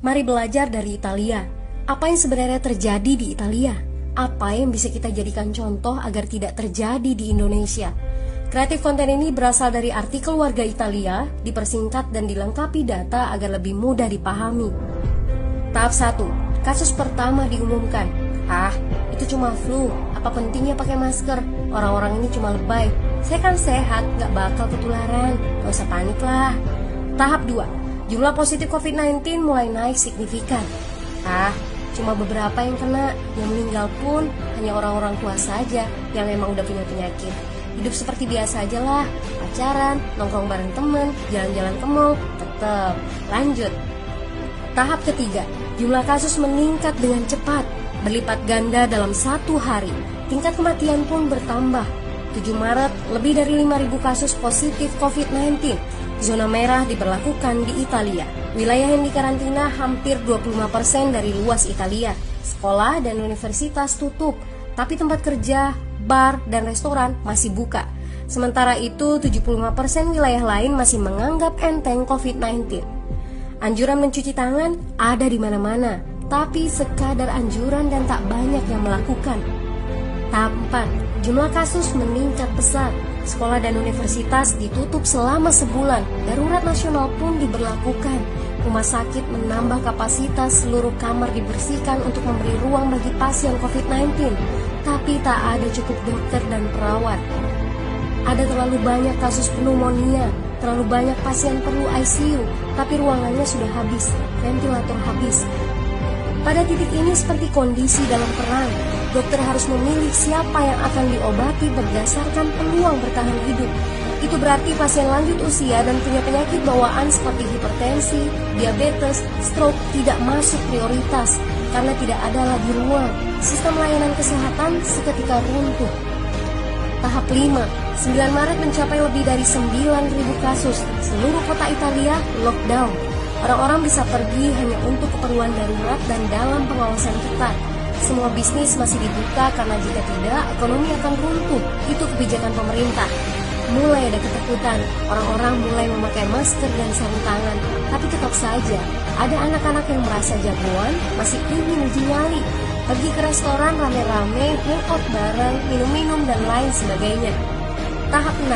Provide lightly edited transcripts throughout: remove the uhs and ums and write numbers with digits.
Mari belajar dari Italia. Apa yang sebenarnya terjadi di Italia? Apa yang bisa kita jadikan contoh agar tidak terjadi di Indonesia? Kreatif konten ini berasal dari artikel warga Italia, dipersingkat dan dilengkapi data agar lebih mudah dipahami. Tahap 1. Kasus pertama diumumkan. Itu cuma flu, apa pentingnya pakai masker? Orang-orang ini cuma lebay. Saya kan sehat, gak bakal ketularan, gak usah panik lah. Tahap 2. Jumlah positif COVID-19 mulai naik signifikan. Cuma beberapa yang kena, yang meninggal pun hanya orang-orang tua saja yang memang udah punya penyakit. Hidup seperti biasa aja lah, pacaran, nongkrong bareng temen, jalan-jalan ke mall, tetap lanjut. Tahap ketiga, jumlah kasus meningkat dengan cepat, berlipat ganda dalam 1 hari. Tingkat kematian pun bertambah. 7 Maret, lebih dari 5.000 kasus positif COVID-19. Zona merah diberlakukan di Italia. Wilayah yang dikarantina hampir 25% dari luas Italia. Sekolah dan universitas tutup, tapi tempat kerja, bar, dan restoran masih buka. Sementara itu, 75% wilayah lain masih menganggap enteng COVID-19. Anjuran mencuci tangan ada di mana-mana, tapi sekadar anjuran dan tak banyak yang melakukan. Tahap 4. Jumlah kasus meningkat pesat. Sekolah dan universitas ditutup selama sebulan. Darurat nasional pun diberlakukan. Rumah sakit menambah kapasitas, seluruh kamar dibersihkan untuk memberi ruang bagi pasien COVID-19. Tapi tak ada cukup dokter dan perawat. Ada terlalu banyak kasus pneumonia, terlalu banyak pasien perlu ICU, tapi ruangannya sudah habis, ventilator habis. Pada titik ini seperti kondisi dalam perang, dokter harus memilih siapa yang akan diobati berdasarkan peluang bertahan hidup. Itu berarti pasien lanjut usia dan punya penyakit bawaan seperti hipertensi, diabetes, stroke tidak masuk prioritas karena tidak ada lagi ruang. Sistem layanan kesehatan seketika runtuh. Tahap 5. 9 Maret mencapai lebih dari 9.000 kasus. Seluruh kota Italia lockdown. Orang-orang bisa pergi hanya untuk keperluan darurat dan dalam pengawasan ketat. Semua bisnis masih dibuka karena jika tidak, ekonomi akan runtuh. Itu kebijakan pemerintah. Mulai ada ketakutan, orang-orang mulai memakai masker dan sarung tangan. Tapi tetap saja, ada anak-anak yang merasa jagoan, masih ingin uji nyali. Pergi ke restoran rame-rame, hangout bareng, minum-minum dan lain sebagainya. Tahap 6.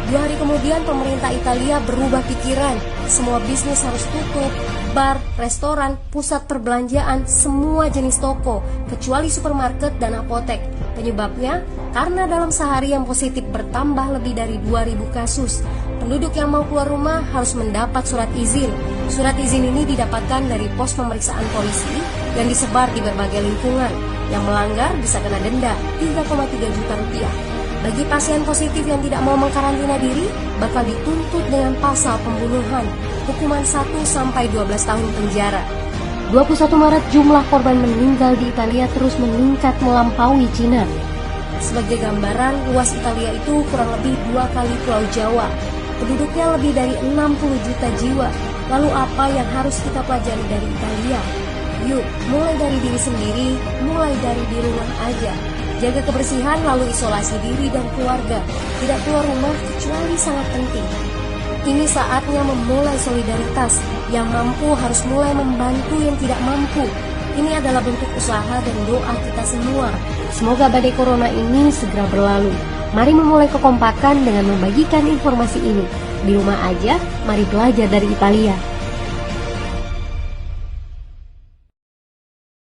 2 hari kemudian pemerintah Italia berubah pikiran. Semua bisnis harus tutup, bar, restoran, pusat perbelanjaan, semua jenis toko, kecuali supermarket dan apotek. Penyebabnya, karena dalam sehari yang positif bertambah lebih dari 2.000 kasus. Penduduk yang mau keluar rumah harus mendapat surat izin. Surat izin ini didapatkan dari pos pemeriksaan polisi yang disebar di berbagai lingkungan. Yang melanggar bisa kena denda 3,3 juta rupiah. Bagi pasien positif yang tidak mau mengkarantina diri, bakal dituntut dengan pasal pembunuhan, hukuman 1-12 tahun penjara. 21 Maret jumlah korban meninggal di Italia terus meningkat melampaui Cina. Sebagai gambaran, luas Italia itu kurang lebih 2 kali Pulau Jawa. Penduduknya lebih dari 60 juta jiwa. Lalu apa yang harus kita pelajari dari Italia? Yuk, mulai dari diri sendiri, mulai dari di rumah aja. Jaga kebersihan lalu isolasi diri dan keluarga. Tidak keluar rumah kecuali sangat penting. Ini saatnya memulai solidaritas. Yang mampu harus mulai membantu yang tidak mampu. Ini adalah bentuk usaha dan doa kita semua. Semoga badai corona ini segera berlalu. Mari memulai kekompakan dengan membagikan informasi ini. Di rumah aja, mari belajar dari Italia.